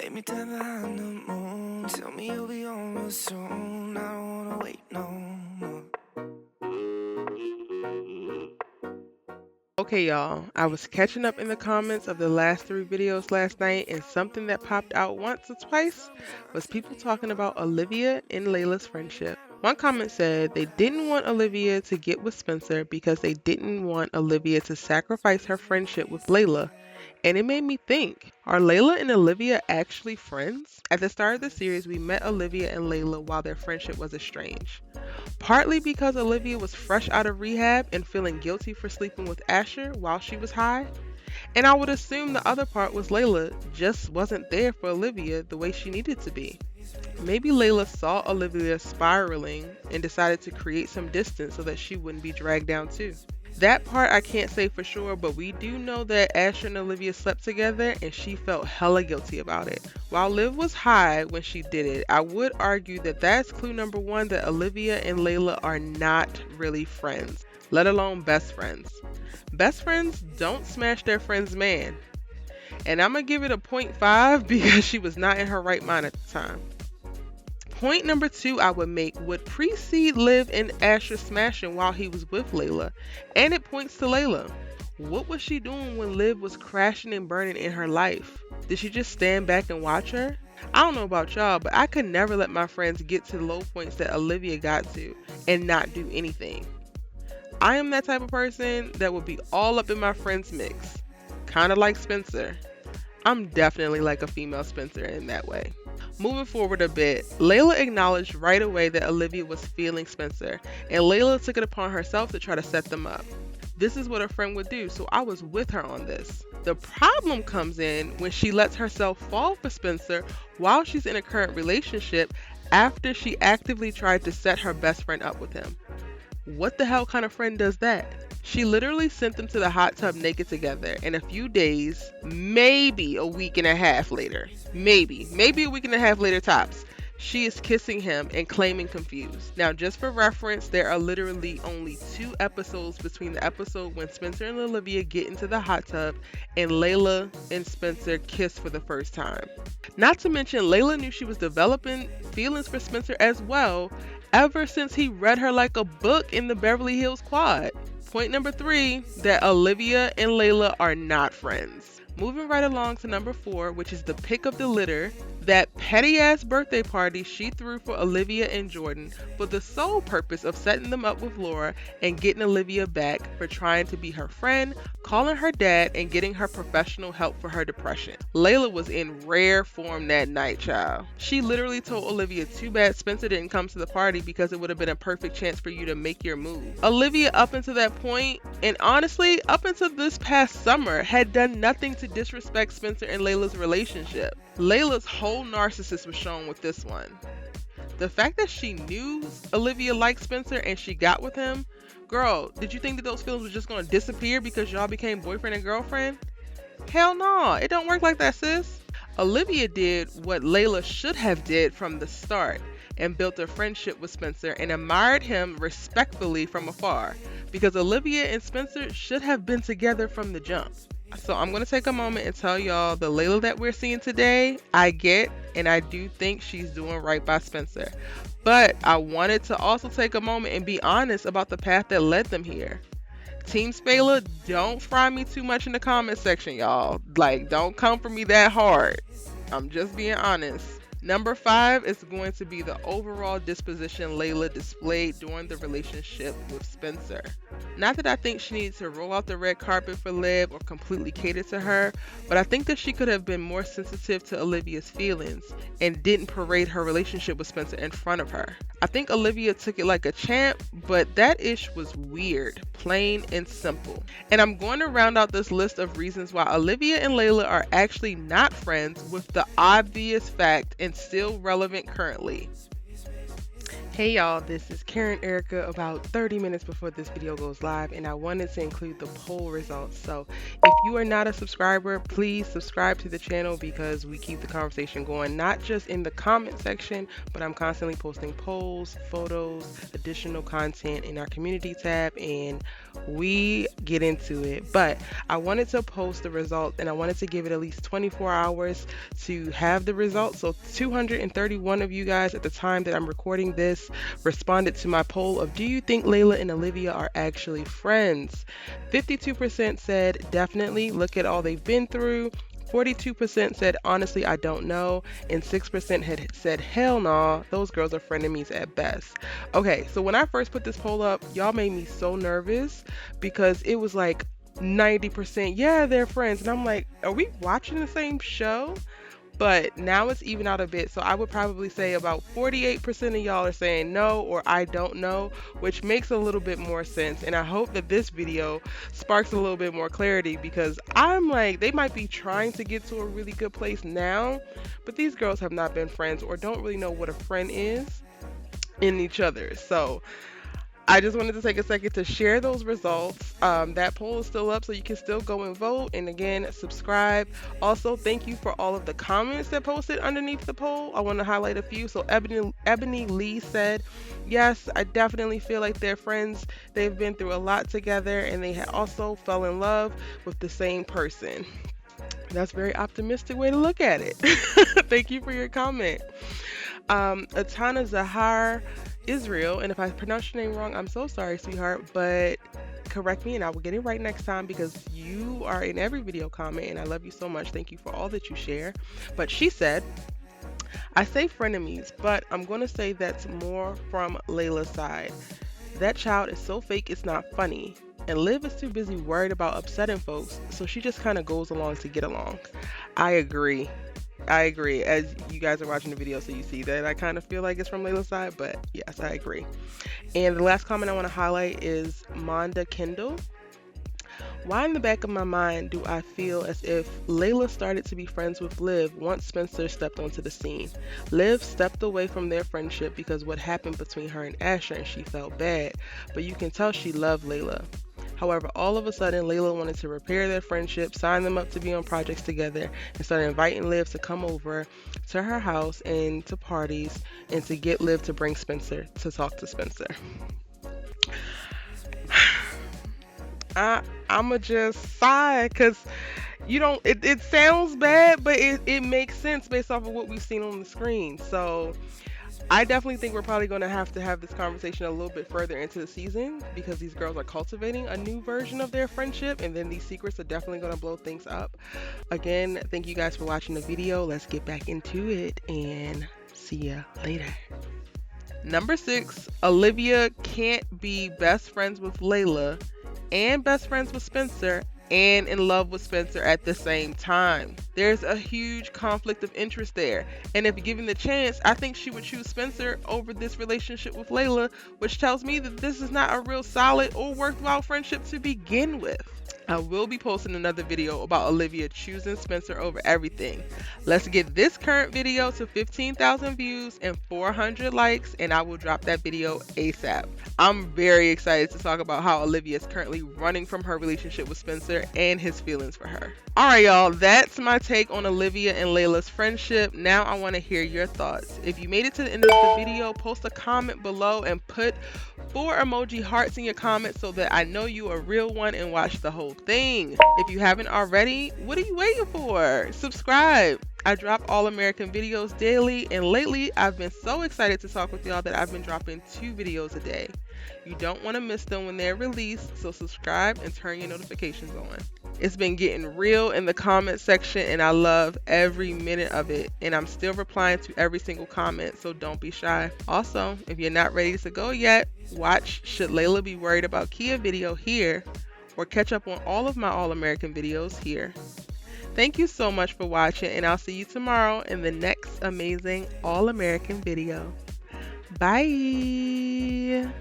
Lay me down behind the moon. Tell me you'll be on real soon. I don't wanna wait no more. Okay, y'all, I was catching up in the comments of the last 3 videos last night, and something that popped out once or twice was people talking about Olivia and Layla's friendship. One comment said they didn't want Olivia to get with Spencer because they didn't want Olivia to sacrifice her friendship with Layla. And it made me think, are Layla and Olivia actually friends? At the start of the series, we met Olivia and Layla while their friendship was estranged. Partly because Olivia was fresh out of rehab and feeling guilty for sleeping with Asher while she was high. And I would assume the other part was Layla just wasn't there for Olivia the way she needed to be. Maybe Layla saw Olivia spiraling and decided to create some distance so that she wouldn't be dragged down too. That part I can't say for sure, but we do know that Asher and Olivia slept together and she felt hella guilty about it. While Liv was high when she did it, I would argue that that's clue number 1 that Olivia and Layla are not really friends, let alone best friends. Best friends don't smash their friend's man. And I'm going to give it a 0.5 because she was not in her right mind at the time. Point number 2 I would make would precede Liv and Asher smashing while he was with Layla, and it points to Layla. What was she doing when Liv was crashing and burning in her life? Did she just stand back and watch her? I don't know about y'all, but I could never let my friends get to the low points that Olivia got to and not do anything. I am that type of person that would be all up in my friends' mix, kind of like Spencer. I'm definitely like a female Spencer in that way. Moving forward a bit, Layla acknowledged right away that Olivia was feeling Spencer, and Layla took it upon herself to try to set them up. This is what a friend would do, so I was with her on this. The problem comes in when she lets herself fall for Spencer while she's in a current relationship after she actively tried to set her best friend up with him. What the hell kind of friend does that? She literally sent them to the hot tub naked together, and a few days, maybe a week and a half later, maybe a week and a half later tops, she is kissing him and claiming confused. Now, just for reference, there are literally only 2 episodes between the episode when Spencer and Olivia get into the hot tub and Layla and Spencer kiss for the first time. Not to mention, Layla knew she was developing feelings for Spencer as well ever since he read her like a book in the Beverly Hills Quad. Point number 3, that Olivia and Layla are not friends. Moving right along to number 4, which is the pick of the litter, that petty ass birthday party she threw for Olivia and Jordan for the sole purpose of setting them up with Laura and getting Olivia back for trying to be her friend, calling her dad, and getting her professional help for her depression. Layla was in rare form that night, child. She literally told Olivia, too bad Spencer didn't come to the party because it would have been a perfect chance for you to make your move. Olivia, up until that point, and honestly, up until this past summer, had done nothing to disrespect Spencer and Layla's relationship. Layla's whole narcissist was shown with this one. The fact that she knew Olivia liked Spencer and she got with him, girl, did you think that those feelings were just going to disappear because y'all became boyfriend and girlfriend? Hell no, it don't work like that, sis. Olivia did what Layla should have did from the start and built a friendship with Spencer and admired him respectfully from afar, because Olivia and Spencer should have been together from the jump. So I'm going to take a moment and tell y'all the Layla that we're seeing today, I get, and I do think she's doing right by Spencer. But I wanted to also take a moment and be honest about the path that led them here. Team Spayla, don't fry me too much in the comment section, y'all. Like, don't come for me that hard. I'm just being honest. Number 5 is going to be the overall disposition Layla displayed during the relationship with Spencer. Not that I think she needs to roll out the red carpet for Liv or completely cater to her, but I think that she could have been more sensitive to Olivia's feelings and didn't parade her relationship with Spencer in front of her. I think Olivia took it like a champ, but that ish was weird, plain and simple. And I'm going to round out this list of reasons why Olivia and Layla are actually not friends with the obvious fact and still relevant currently. Hey y'all, this is Karen Erica about 30 minutes before this video goes live, and I wanted to include the poll results. So if you are not a subscriber, please subscribe to the channel because we keep the conversation going, not just in the comment section, but I'm constantly posting polls, photos, additional content in our community tab, and we get into it. But I wanted to post the results and I wanted to give it at least 24 hours to have the results. So 231 of you guys at the time that I'm recording this responded to my poll of, do you think Layla and Olivia are actually friends? 52% said definitely, look at all they've been through. 42% said, honestly, I don't know. And 6% had said, hell no, those girls are frenemies at best. Okay, so when I first put this poll up, y'all made me so nervous because it was like 90%, yeah, they're friends. And I'm like, are we watching the same show? But now it's even out a bit. So I would probably say about 48% of y'all are saying no or I don't know, which makes a little bit more sense. And I hope that this video sparks a little bit more clarity because I'm like, they might be trying to get to a really good place now, but these girls have not been friends or don't really know what a friend is in each other. So I just wanted to take a second to share those results. That poll is still up, so you can still go and vote. And again, subscribe. Also, thank you for all of the comments that posted underneath the poll. I want to highlight a few. So Ebony Lee said, yes, I definitely feel like they're friends. They've been through a lot together, and they also fell in love with the same person. That's a very optimistic way to look at it. Thank you for your comment. Atana Zahar Israel, and if I pronounce your name wrong, I'm so sorry, sweetheart, but correct me and I will get it right next time because you are in every video comment and I love you so much. Thank you for all that you share. But she said, I say frenemies, but I'm going to say that's more from Layla's side. That child is so fake it's not funny. And Liv is too busy worried about upsetting folks, so she just kind of goes along to get along. I agree. As you guys are watching the video, so you see that I kind of feel like it's from Layla's side, but yes, I agree. And the last comment I want to highlight is Monda Kendall. Why in the back of my mind do I feel as if Layla started to be friends with Liv once Spencer stepped onto the scene? Liv stepped away from their friendship because what happened between her and Asher and she felt bad, but you can tell she loved Layla. However, all of a sudden, Layla wanted to repair their friendship, sign them up to be on projects together, and started inviting Liv to come over to her house and to parties, and to get Liv to bring Spencer to talk to Spencer. I'ma just sigh because it sounds bad, but it makes sense based off of what we've seen on the screen. So I definitely think we're probably going to have this conversation a little bit further into the season because these girls are cultivating a new version of their friendship, and then these secrets are definitely going to blow things up. Again, thank you guys for watching the video. Let's get back into it and see ya later. Number 6, Olivia can't be best friends with Layla and best friends with Spencer and in love with Spencer at the same time. There's a huge conflict of interest there. And if given the chance, I think she would choose Spencer over this relationship with Layla, which tells me that this is not a real solid or worthwhile friendship to begin with. I will be posting another video about Olivia choosing Spencer over everything. Let's get this current video to 15,000 views and 400 likes, and I will drop that video ASAP. I'm very excited to talk about how Olivia is currently running from her relationship with Spencer and his feelings for her. Alright y'all, that's my take on Olivia and Layla's friendship. Now I want to hear your thoughts. If you made it to the end of the video, post a comment below and put 4 emoji hearts in your comments so that I know you a real one and watch the whole thing. If you haven't already, what are you waiting for? Subscribe. I drop all American videos daily, and lately I've been so excited to talk with y'all that I've been dropping 2 videos a day. You don't want to miss them when they're released, so subscribe and turn your notifications on. It's been getting real in the comment section, and I love every minute of it, and I'm still replying to every single comment, so don't be shy. Also, if you're not ready to go yet, watch Should Layla Be Worried About Kia video here, or catch up on all of my All American videos here. Thank you so much for watching, and I'll see you tomorrow in the next amazing All American video. Bye!